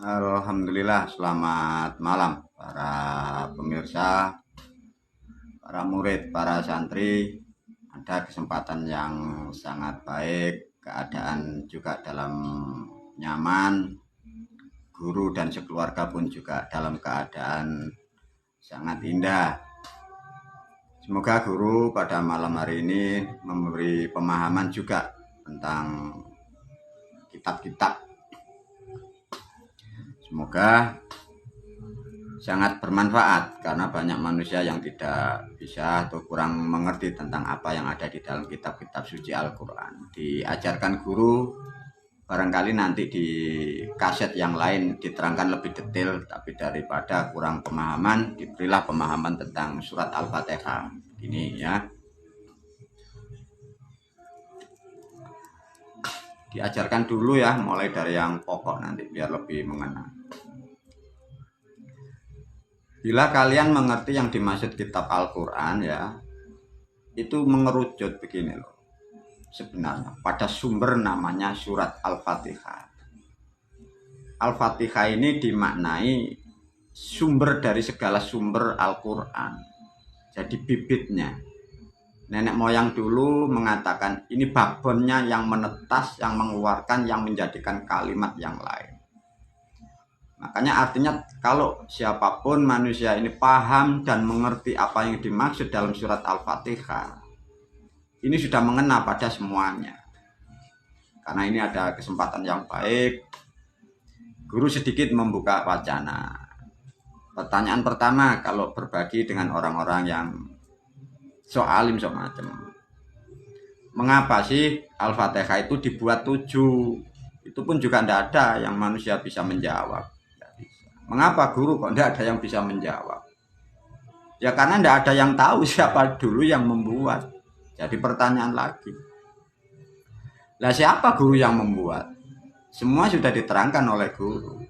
Alhamdulillah, selamat malam para pemirsa, para murid, para santri. Ada kesempatan yang sangat baik, keadaan juga dalam nyaman, guru dan sekeluarga pun juga dalam keadaan sangat indah. Semoga guru pada malam hari ini memberi pemahaman juga tentang kitab-kitab. Semoga sangat bermanfaat karena banyak manusia yang tidak bisa atau kurang mengerti tentang apa yang ada di dalam kitab-kitab suci Al-Quran. Diajarkan guru, barangkali nanti di kaset yang lain diterangkan lebih detail, tapi daripada kurang pemahaman, diberilah pemahaman tentang surat Al-Fatihah. Ini ya. Diajarkan dulu ya, mulai dari yang pokok nanti biar lebih mengena. Bila kalian mengerti yang dimaksud kitab Al-Quran ya, itu mengerucut begini loh. Sebenarnya pada sumber namanya surat Al-Fatihah. Al-Fatihah ini dimaknai sumber dari segala sumber Al-Quran. Jadi bibitnya. Nenek moyang dulu mengatakan ini babonnya yang menetas, yang mengeluarkan, yang menjadikan kalimat yang lain. Makanya artinya kalau siapapun manusia ini paham dan mengerti apa yang dimaksud dalam surat Al-Fatihah, ini sudah mengena pada semuanya. Karena ini ada kesempatan yang baik, guru sedikit membuka wacana. Pertanyaan pertama, kalau berbagi dengan orang-orang yang sok alim sok macam, mengapa sih Al-Fatihah itu dibuat 7? Itu pun juga tidak ada yang manusia bisa menjawab. Mengapa guru kok tidak ada yang bisa menjawab? Ya karena tidak ada yang tahu siapa dulu yang membuat. Jadi pertanyaan lagi. Lah siapa guru yang membuat? Semua sudah diterangkan oleh guru.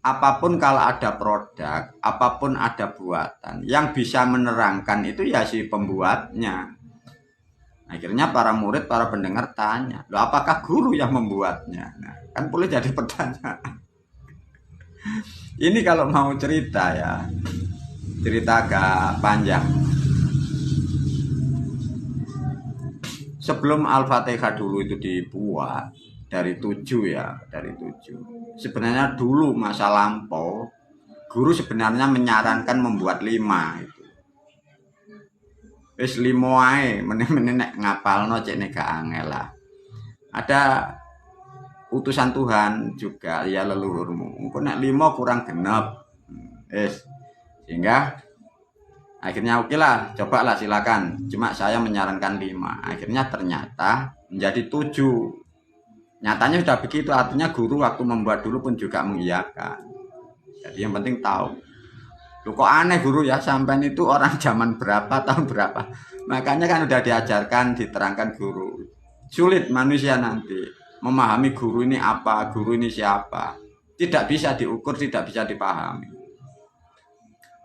Apapun kalau ada produk, apapun ada buatan, yang bisa menerangkan itu ya si pembuatnya. Akhirnya para murid, para pendengar tanya, loh apakah guru yang membuatnya? Nah, kan boleh jadi pertanyaan. Ini kalau mau cerita ya, cerita agak panjang. Sebelum Al-Fatihah dulu itu dibuat, dari 7 ya, dari 7. Sebenarnya dulu masa lampau, guru sebenarnya menyarankan membuat 5 itu. Wis 5 ae, meneh-meneh nek ngapalno cek nek gak angel lah. Ada utusan Tuhan juga ya leluhurmu. Engko nek 5 kurang genep. Sehingga akhirnya oke lah, cobalah silakan. Cuma saya menyarankan 5. Akhirnya ternyata menjadi 7. Nyatanya sudah begitu, artinya guru waktu membuat dulu pun juga mengiyakan. Jadi yang penting tahu. Loh kok aneh guru ya, sampai itu orang zaman berapa, tahun berapa. Makanya kan udah diajarkan, diterangkan guru. Sulit manusia nanti memahami guru ini apa, guru ini siapa. Tidak bisa diukur, tidak bisa dipahami.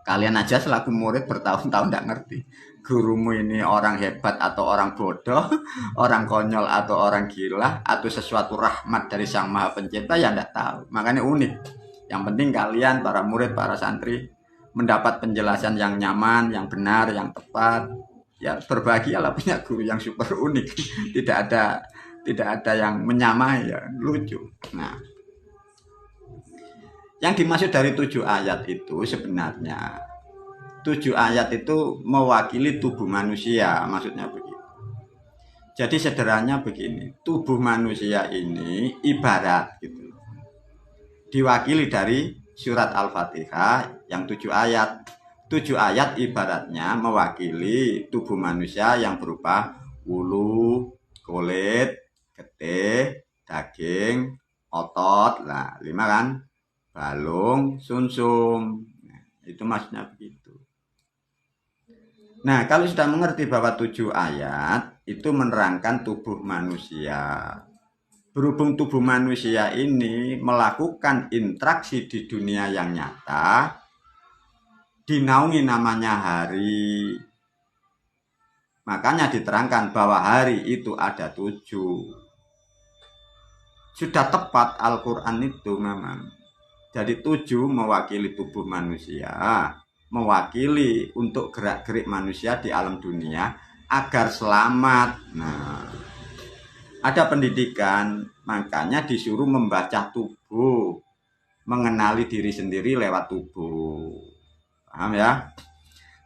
Kalian aja selaku murid bertahun-tahun tidak ngerti gurumu ini orang hebat atau orang bodoh, orang konyol atau orang gila, atau sesuatu rahmat dari Sang Maha Pencipta, ya tidak tahu. Makanya unik. Yang penting kalian para murid, para santri mendapat penjelasan yang nyaman, yang benar, yang tepat. Ya berbahagialah punya guru yang super unik. Tidak ada yang menyamai ya, lucu. Nah, yang dimaksud dari 7 ayat itu sebenarnya 7 ayat itu mewakili tubuh manusia, maksudnya begitu. Jadi sederhananya begini, tubuh manusia ini ibarat gitu. Diwakili dari surat Al-Fatihah yang 7 ayat. 7 ayat ibaratnya mewakili tubuh manusia yang berupa bulu, kulit, getih, daging, otot, lah 5 kan? Balung, sumsum. Nah, itu maksudnya begitu. Nah, kalau sudah mengerti bahwa 7 ayat itu menerangkan tubuh manusia. Berhubung tubuh manusia ini melakukan interaksi di dunia yang nyata, dinaungi namanya hari. Makanya diterangkan bahwa hari itu ada 7. sudah tepat Al-Quran itu memang. Jadi 7 mewakili tubuh manusia, mewakili untuk gerak-gerik manusia di alam dunia agar selamat. Nah, ada pendidikan, makanya disuruh membaca tubuh, mengenali diri sendiri lewat tubuh. Paham ya?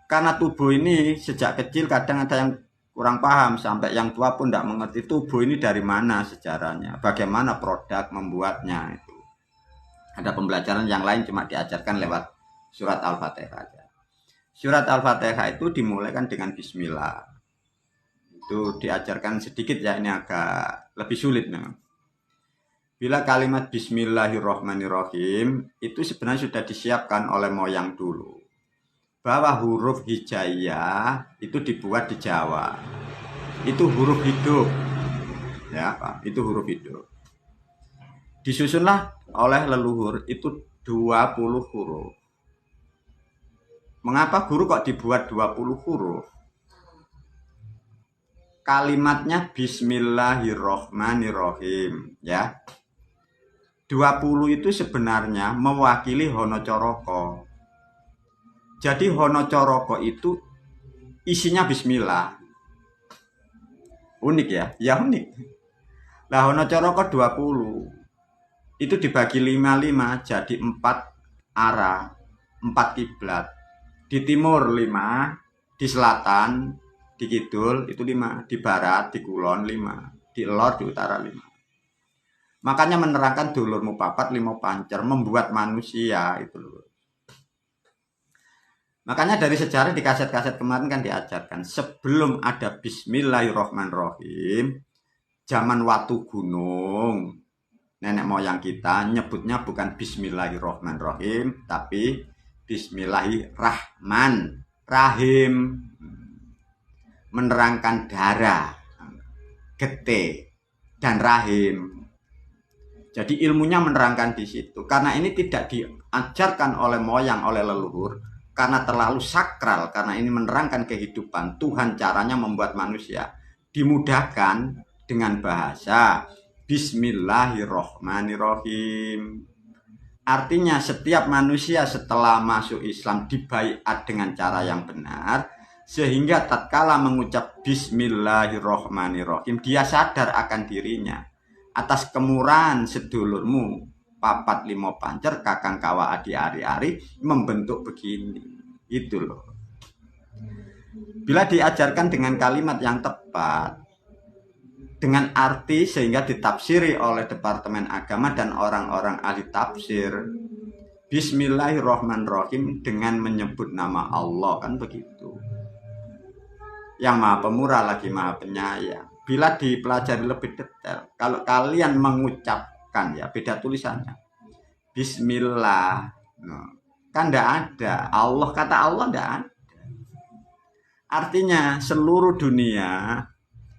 Karena tubuh ini sejak kecil kadang ada yang kurang paham, sampai yang tua pun tidak mengerti tubuh ini dari mana sejarahnya, bagaimana produk membuatnya itu. Ada pembelajaran yang lain cuma diajarkan lewat surat Al-Fatihah. Surat Al-Fatihah itu dimulai kan dengan bismillah. Itu diajarkan sedikit ya, ini agak lebih sulit memang. Bila kalimat bismillahirrahmanirrahim itu sebenarnya sudah disiapkan oleh moyang dulu. Bahwa huruf hijaiyah itu dibuat di Jawa. Itu huruf hidup. Ya, Pak, itu huruf hidup. Disusunlah oleh leluhur itu 20 huruf. Mengapa guru kok dibuat 20 huruf? Kalimatnya bismillahirrahmanirrahim, ya. 20 itu sebenarnya mewakili Honocoroko. Jadi Honocoroko itu isinya bismillah. Unik ya? Ya unik. Lah Honocoroko 20 itu dibagi 5 jadi 4 arah, 4 kiblat. Di timur 5, di selatan, di kidul itu 5, di barat, di kulon 5, di lor, di utara 5. Makanya menerangkan dulurmu papat 5 pancer membuat manusia itu loh. Makanya dari sejarah di kaset-kaset kemarin kan diajarkan sebelum ada bismillahirrahmanirrahim, zaman Watu Gunung, nenek moyang kita nyebutnya bukan bismillahirrahmanirrahim tapi bismillahirrahmanirrahim, menerangkan darah, gete dan rahim. Jadi ilmunya menerangkan di situ. Karena ini tidak diajarkan oleh moyang, oleh leluhur, karena terlalu sakral, karena ini menerangkan kehidupan Tuhan, caranya membuat manusia dimudahkan dengan bahasa bismillahirrahmanirrahim. Artinya setiap manusia setelah masuk Islam dibaiat dengan cara yang benar, sehingga tatkala mengucap bismillahirrahmanirrahim dia sadar akan dirinya atas kemurahan sedulurmu papat 5 pancer kakang kawa adi ari-ari membentuk begini. Itu loh. Bila diajarkan dengan kalimat yang tepat, dengan arti sehingga ditafsiri oleh Departemen Agama dan orang-orang ahli tafsir, bismillahirrahmanirrahim dengan menyebut nama Allah, kan begitu. Yang maha pemurah lagi maha penyayang. Bila dipelajari lebih detail, kalau kalian mengucapkan, ya beda tulisannya, bismillah, kan tidak ada Allah, kata Allah tidak ada. Artinya seluruh dunia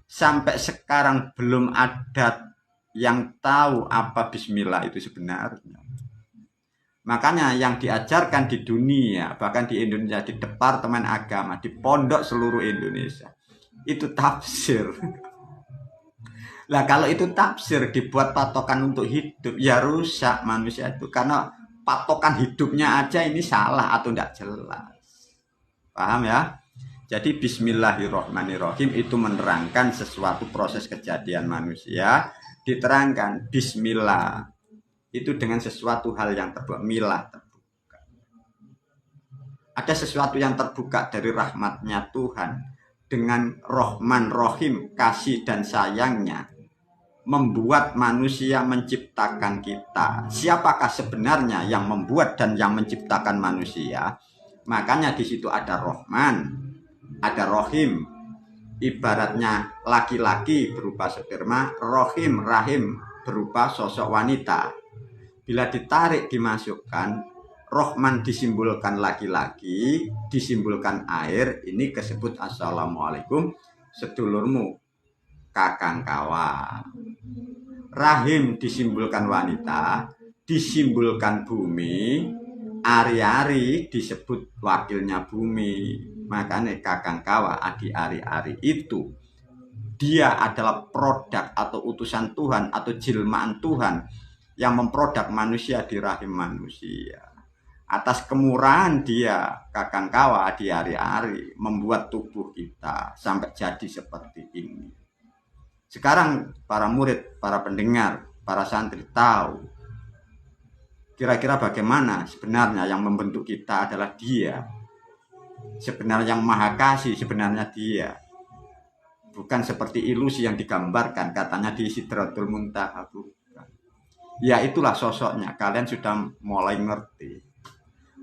sampai sekarang belum ada yang tahu apa bismillah itu sebenarnya. Makanya yang diajarkan di dunia, bahkan di Indonesia, di Departemen Agama, di pondok seluruh Indonesia, itu tafsir. Lah kalau itu tafsir dibuat patokan untuk hidup, ya rusak manusia itu. Karena patokan hidupnya aja ini salah atau tidak jelas. Paham ya? Jadi bismillahirrahmanirrahim itu menerangkan sesuatu proses kejadian manusia. Diterangkan bismillah itu dengan sesuatu hal yang terbuka, milah terbuka. Ada sesuatu yang terbuka dari rahmatnya Tuhan. Dengan Rahman Rahim, kasih dan sayangnya, membuat manusia, menciptakan kita. Siapakah sebenarnya yang membuat dan yang menciptakan manusia? Makanya di situ ada Rahman, ada Rahim. Ibaratnya laki-laki berupa sperma, rahim berupa sosok wanita. Bila ditarik dimasukkan, Rahman disimbolkan laki-laki, disimbolkan air, ini disebut assalamualaikum sedulurmu kakang kawa. Rahim disimbolkan wanita, disimbolkan bumi, ari-ari disebut wakilnya bumi. Makanya kakang kawa adi ari-ari itu dia adalah produk atau utusan Tuhan atau jilmaan Tuhan yang memproduk manusia di rahim manusia. Atas kemurahan dia, Kakang Kawa di hari-hari membuat tubuh kita sampai jadi seperti ini. Sekarang para murid, para pendengar, para santri tahu kira-kira bagaimana sebenarnya yang membentuk kita adalah dia. Sebenarnya yang maha kasih sebenarnya dia. Bukan seperti ilusi yang digambarkan katanya di Sidratul Muntaha. Ya itulah sosoknya, kalian sudah mulai ngerti.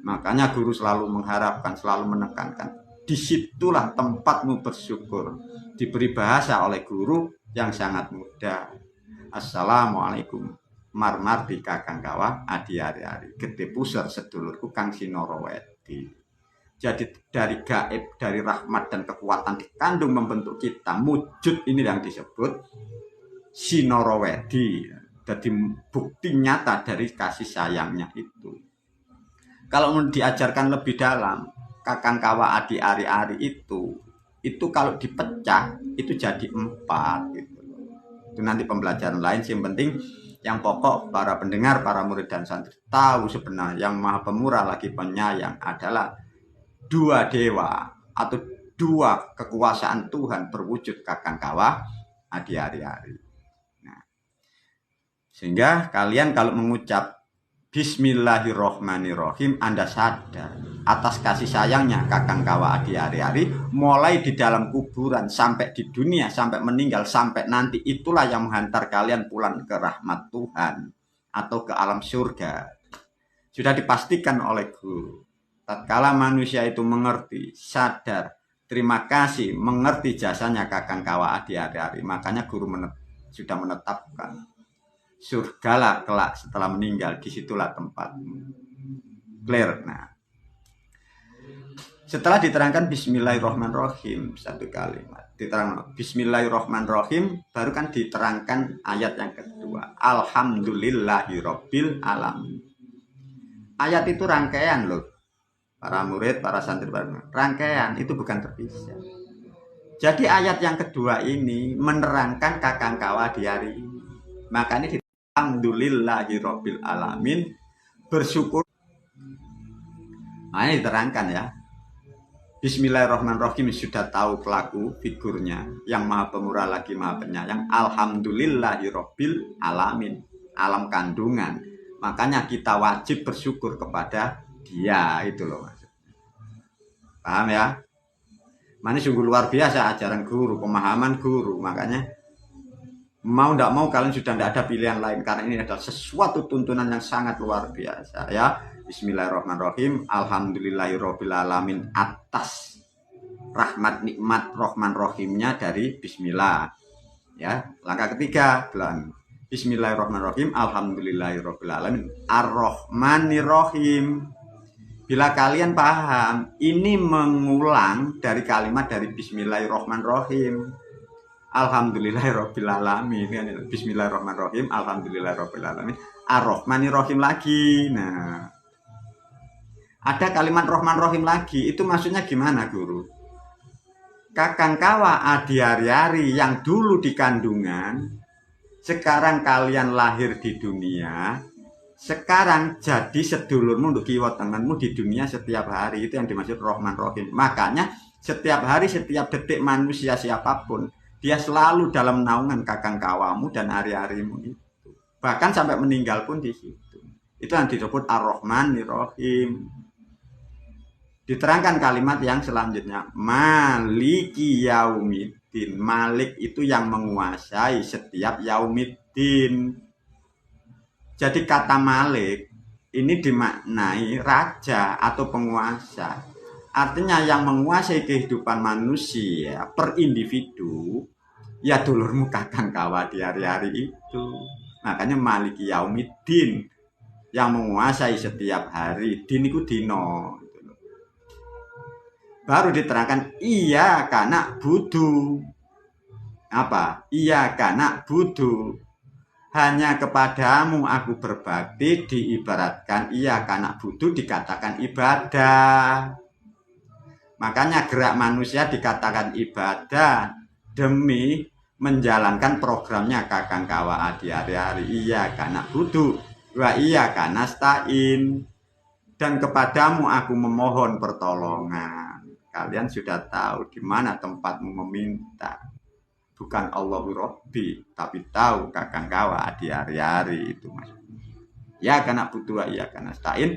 Makanya guru selalu mengharapkan, selalu menekankan, disitulah tempatmu bersyukur. Diberi bahasa oleh guru yang sangat mudah. Assalamualaikum marmardi Kakang Kawa adi hari-hari gede pusar sedulurku Kang Sinorowedi. Jadi dari gaib, dari rahmat dan kekuatan dikandung membentuk kita, wujud ini yang disebut Sinorowedi. Jadi bukti nyata dari kasih sayangnya itu. Kalau diajarkan lebih dalam, Kakang Kawa adi hari-hari itu kalau dipecah itu jadi 4 gitu. Itu nanti pembelajaran lain sih, yang penting yang pokok para pendengar, para murid dan santri tahu sebenarnya yang maha pemurah lagi penyayang adalah 2 dewa atau 2 kekuasaan Tuhan berwujud Kakang Kawa adi hari-hari. Nah, sehingga kalian kalau mengucap Bismillahirrohmanirrohim, Anda sadar atas kasih sayangnya Kakang Kawa adi hari-hari, mulai di dalam kuburan sampai di dunia, sampai meninggal, sampai nanti, itulah yang menghantar kalian pulang ke rahmat Tuhan atau ke alam surga. Sudah dipastikan oleh guru. Tatkala manusia itu mengerti, sadar, terima kasih, mengerti jasanya Kakang Kawa adi hari-hari, makanya guru sudah menetapkan surgalah kelak setelah meninggal, disitulah tempatmu. Clear. Nah, setelah diterangkan Bismillahirrohmanirrohim 1 kalimat, diterang Bismillahirrohmanirrohim, baru kan diterangkan ayat yang kedua, Alhamdulillahirobbil alamin. Ayat itu rangkaian loh, para murid, para santri, rangkaian itu bukan terpisah. Jadi ayat yang kedua ini menerangkan Kakang Kawa di hari ini. Makanya Alhamdulillahirabbil alamin, bersyukur. Nah, ini diterangkan ya. Bismillahirrahmanirrahim, sudah tahu pelaku figurnya yang maha pemurah lagi maha penyayang. Alhamdulillahirabbil alamin, alam kandungan. Makanya kita wajib bersyukur kepada dia, itu loh maksudnya. Paham ya? Ini sungguh luar biasa ajaran guru, pemahaman guru. Makanya mau tidak mau kalian sudah tidak ada pilihan lain, karena ini adalah sesuatu tuntunan yang sangat luar biasa ya. Bismillahirrahmanirrahim, alhamdulillahirabbil alamin, atas rahmat nikmat Rahman Rahimnya dari Bismillah ya. Langkah ketiga, Bismillahirrahmanirrahim, alhamdulillahirabbil alamin, ar-rahmanirrahim. Bila kalian paham, ini mengulang dari kalimat dari Bismillahirrahmanirrahim, alhamdulillahirabbil alamin, Bismillahirrahmanirrahim, alhamdulillahirabbil alamin, ar-rahmanirrahim lagi. Nah, ada kalimat Rahman Rahim lagi, itu maksudnya gimana guru? Kakang Kawa adi hari-hari yang dulu di kandungan, sekarang kalian lahir di dunia, sekarang jadi sedulurmu untuk kiwa tanganmu di dunia setiap hari, itu yang dimaksud Rahman Rahim. Makanya setiap hari, setiap detik manusia siapapun, dia selalu dalam naungan Kakang Kawamu dan hari-harimu itu. Bahkan sampai meninggal pun di situ. Itu yang disebut Ar-Rahmanir-Rahim. Diterangkan kalimat yang selanjutnya, Maliki Yaumiddin. Malik itu yang menguasai setiap Yaumiddin. Jadi kata Malik ini dimaknai raja atau penguasa. Artinya yang menguasai kehidupan manusia per individu, ya dulurmu Kakang Kawa di hari-hari itu. Makanya Maliki Yaumiddin, yang menguasai setiap hari. Din itu dino. Baru diterangkan, iya karena budu. Apa? Iya karena budu. Hanya kepadamu aku berbakti, diibaratkan iya karena budu dikatakan ibadah. Makanya gerak manusia dikatakan ibadah demi menjalankan programnya Kakang Kawa di hari-hari. Iya karena butuh, iya karena stain. Dan kepadamu aku memohon pertolongan. Kalian sudah tahu di mana tempatmu meminta. Bukan Allahu Rabbi, tapi tahu Kakang Kawa di hari-hari itu mas. Ya karena butuh, iya karena stain.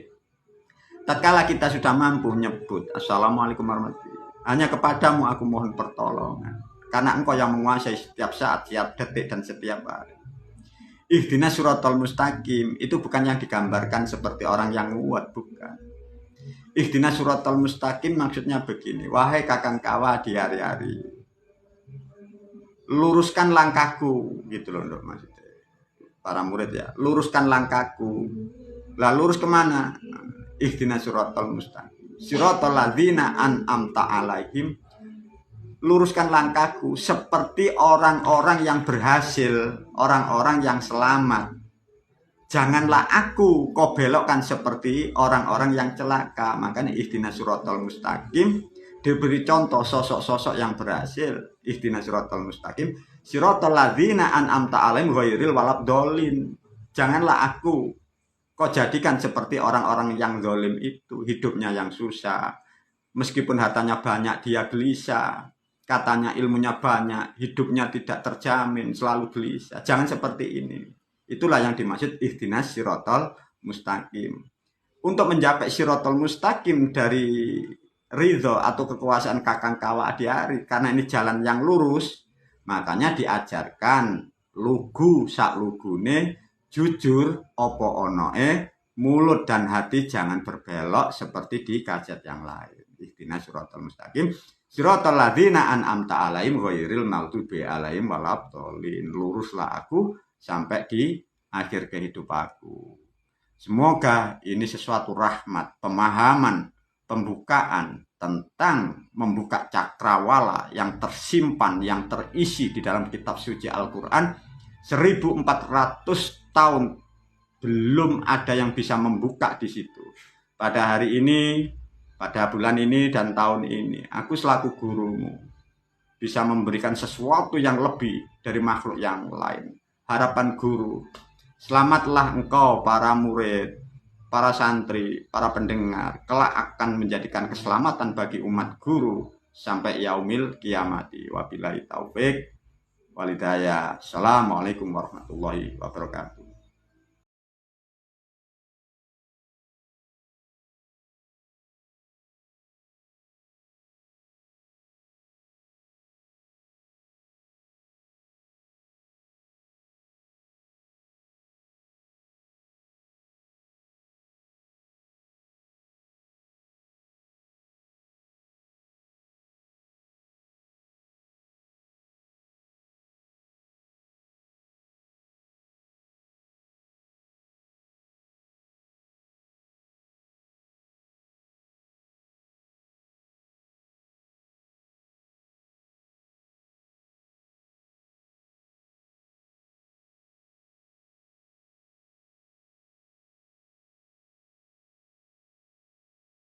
Tatkala kita sudah mampu nyebut Assalamualaikum warahmatullahi wabarakatuh, hanya kepadamu aku mohon pertolongan. Karena engkau yang menguasai setiap saat, setiap detik, dan setiap hari. Ihdinas siratal mustaqim itu bukan yang digambarkan seperti orang yang nguat, bukan. Ihdinas siratal mustaqim maksudnya begini, wahai Kakang Kawa di hari-hari, luruskan langkahku, gitu loh maksudnya. Para murid ya, luruskan langkahku. Lah lurus kemana? Ihdinas siratal mustaqim. Siratal ladzina an'amta alaihim, luruskan langkahku seperti orang-orang yang berhasil, orang-orang yang selamat. Janganlah aku kau belokkan seperti orang-orang yang celaka. Makanya ihdinas siratal mustaqim diberi contoh sosok-sosok yang berhasil. Ihdinas siratal mustaqim siratal ladzina an'amta alaihim ghairil waladhdallin. Janganlah aku kau jadikan seperti orang-orang yang zalim itu, hidupnya yang susah. Meskipun hartanya banyak dia gelisah. Katanya ilmunya banyak, hidupnya tidak terjamin, selalu gelisah. Jangan seperti ini. Itulah yang dimaksud ihdinas siratal mustaqim. Untuk mencapai siratal mustaqim dari ridho atau kekuasaan Kakang Kawa Adiari, karena ini jalan yang lurus, makanya diajarkan lugu sak lugune, jujur opo onoe, mulut dan hati jangan berbelok seperti di kaset yang lain. Ihdinas siratal mustaqim siratal ladzina an'amta alaihim ghairil maghdubi alaihim waladhdallin. Luruslah aku sampai di akhir kehidupanku. Semoga ini sesuatu rahmat, pemahaman, pembukaan tentang membuka cakrawala yang tersimpan, yang terisi di dalam kitab suci Al-Quran 1400 tahun belum ada yang bisa membuka di situ. Pada hari ini, pada bulan ini dan tahun ini, aku selaku gurumu bisa memberikan sesuatu yang lebih dari makhluk yang lain. Harapan guru, selamatlah engkau para murid, para santri, para pendengar, kelak akan menjadikan keselamatan bagi umat guru sampai yaumil kiamati. Wabillahi taufik walhidayah. Assalamualaikum warahmatullahi wabarakatuh.